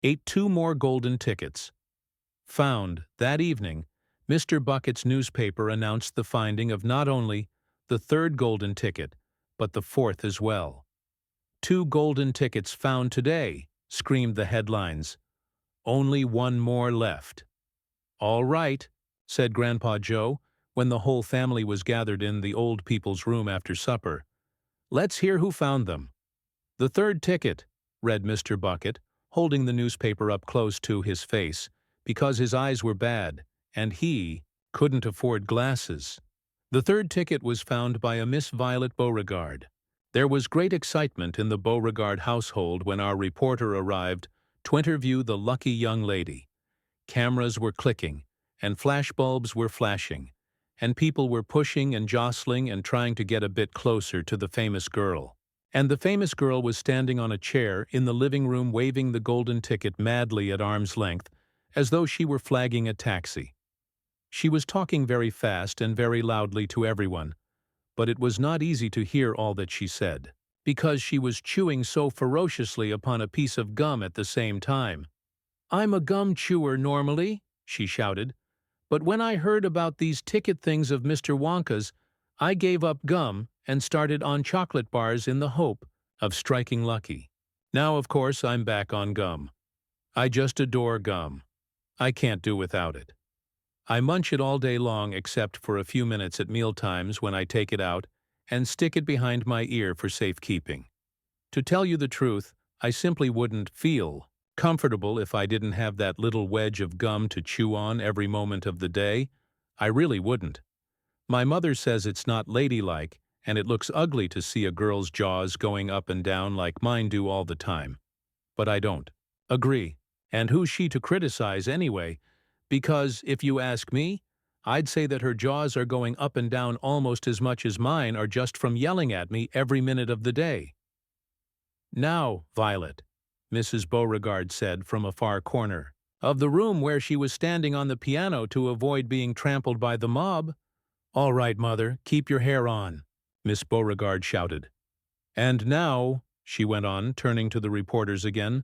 ate 2 more golden tickets. Found, that evening, Mr. Bucket's newspaper announced the finding of not only the 3rd golden ticket, but the 4th as well. 2 golden tickets found today, screamed the headlines. Only 1 more left. All right, said Grandpa Joe, when the whole family was gathered in the old people's room after supper. Let's hear who found them. The 3rd ticket, read Mr. Bucket, holding the newspaper up close to his face, because his eyes were bad, and he couldn't afford glasses. The 3rd ticket was found by a Miss Violet Beauregard. There was great excitement in the Beauregard household when our reporter arrived to interview the lucky young lady. Cameras were clicking, and flashbulbs were flashing, and people were pushing and jostling and trying to get a bit closer to the famous girl. And the famous girl was standing on a chair in the living room waving the golden ticket madly at arm's length, as though she were flagging a taxi. She was talking very fast and very loudly to everyone, but it was not easy to hear all that she said, because she was chewing so ferociously upon a piece of gum at the same time. "I'm a gum chewer normally," she shouted, "but when I heard about these ticket things of Mr. Wonka's, I gave up gum and started on chocolate bars in the hope of striking lucky. Now, of course, I'm back on gum. I just adore gum. I can't do without it. I munch it all day long except for a few minutes at mealtimes when I take it out and stick it behind my ear for safekeeping. To tell you the truth, I simply wouldn't feel comfortable if I didn't have that little wedge of gum to chew on every moment of the day. I really wouldn't. My mother says it's not ladylike, and it looks ugly to see a girl's jaws going up and down like mine do all the time. But I don't agree. And who's she to criticize anyway? Because, if you ask me, I'd say that her jaws are going up and down almost as much as mine are just from yelling at me every minute of the day." "Now, Violet," Mrs. Beauregard said from a far corner of the room where she was standing on the piano to avoid being trampled by the mob. "All right, Mother, keep your hair on," Miss Beauregard shouted. "And now," she went on, turning to the reporters again,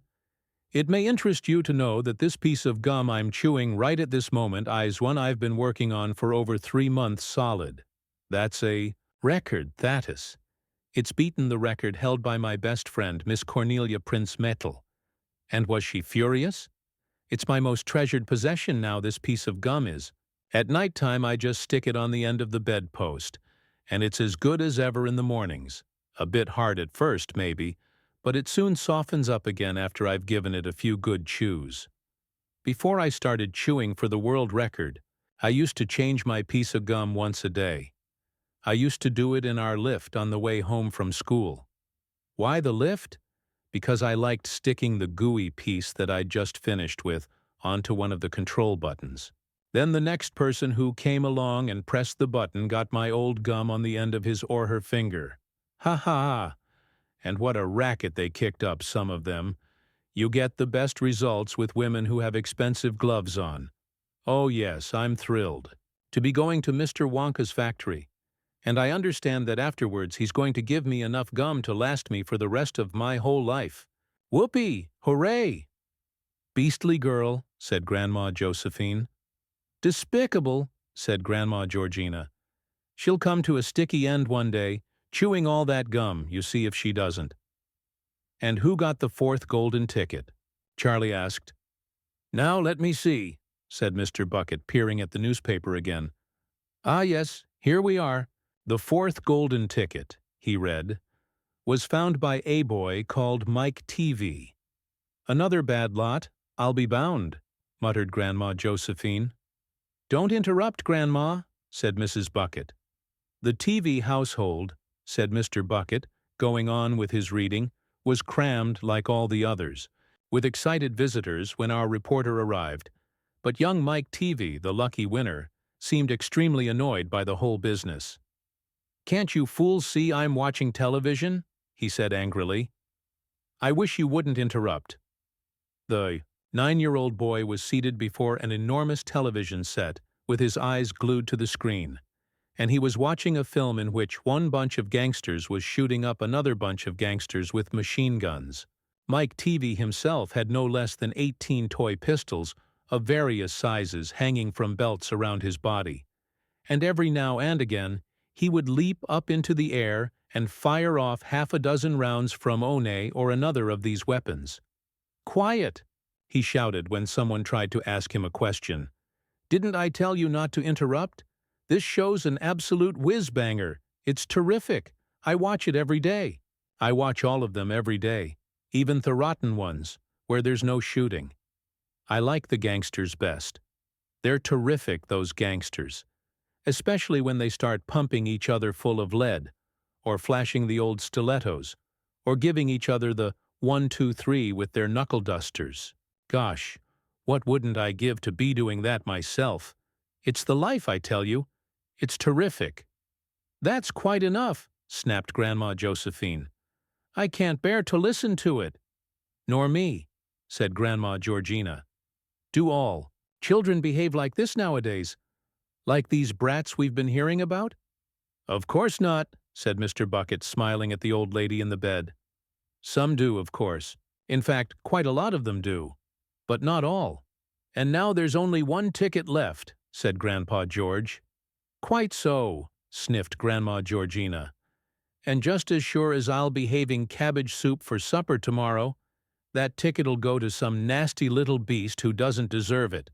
"it may interest you to know that this piece of gum I'm chewing right at this moment is one I've been working on for over 3 months solid. That's a record, that is. It's beaten the record held by my best friend, Miss Cornelia Prince-Metal. And was she furious? It's my most treasured possession now, this piece of gum is. At night time I just stick it on the end of the bedpost, and it's as good as ever in the mornings. A bit hard at first, maybe, but it soon softens up again after I've given it a few good chews. Before I started chewing for the world record, I used to change my piece of gum once a day. I used to do it in our lift on the way home from school. Why the lift? Because I liked sticking the gooey piece that I'd just finished with onto one of the control buttons. Then the next person who came along and pressed the button got my old gum on the end of his or her finger. Ha ha ha! And what a racket they kicked up, some of them. You get the best results with women who have expensive gloves on. Oh yes, I'm thrilled to be going to Mr. Wonka's factory. And I understand that afterwards he's going to give me enough gum to last me for the rest of my whole life. Whoopee! Hooray!" "Beastly girl," said Grandma Josephine. "Despicable," said Grandma Georgina. "She'll come to a sticky end one day, chewing all that gum, you see if she doesn't." "And who got the 4th golden ticket?" Charlie asked. "Now let me see," said Mr. Bucket, peering at the newspaper again. "Ah yes, here we are. The 4th golden ticket," he read, "was found by a boy called Mike TV. Another bad lot, I'll be bound," muttered Grandma Josephine. "Don't interrupt, Grandma," said Mrs. Bucket. "The TV household," said Mr. Bucket, going on with his reading, "was crammed like all the others, with excited visitors when our reporter arrived, but young Mike TV, the lucky winner, seemed extremely annoyed by the whole business. "Can't you fools see I'm watching television?" he said angrily. "I wish you wouldn't interrupt." The 9-year-old boy was seated before an enormous television set with his eyes glued to the screen, and he was watching a film in which one bunch of gangsters was shooting up another bunch of gangsters with machine guns. Mike TV himself had no less than 18 toy pistols of various sizes hanging from belts around his body, and every now and again he would leap up into the air and fire off half a dozen rounds from one or another of these weapons. "Quiet!" he shouted when someone tried to ask him a question. "Didn't I tell you not to interrupt? This show's an absolute whiz-banger. It's terrific. I watch it every day. I watch all of them every day, even the rotten ones, where there's no shooting. I like the gangsters best. They're terrific, those gangsters, especially when they start pumping each other full of lead, or flashing the old stilettos, or giving each other the 1, 2, 3 with their knuckle dusters. Gosh, what wouldn't I give to be doing that myself? It's the life, I tell you. It's terrific." "That's quite enough," snapped Grandma Josephine. "I can't bear to listen to it." "Nor me," said Grandma Georgina. "Do all children behave like this nowadays? Like these brats we've been hearing about?" "Of course not," said Mr. Bucket, smiling at the old lady in the bed. "Some do, of course. In fact, quite a lot of them do. But not all. And now there's only one ticket left," said Grandpa George. "Quite so," sniffed Grandma Georgina. "And just as sure as I'll be having cabbage soup for supper tomorrow, that ticket'll go to some nasty little beast who doesn't deserve it."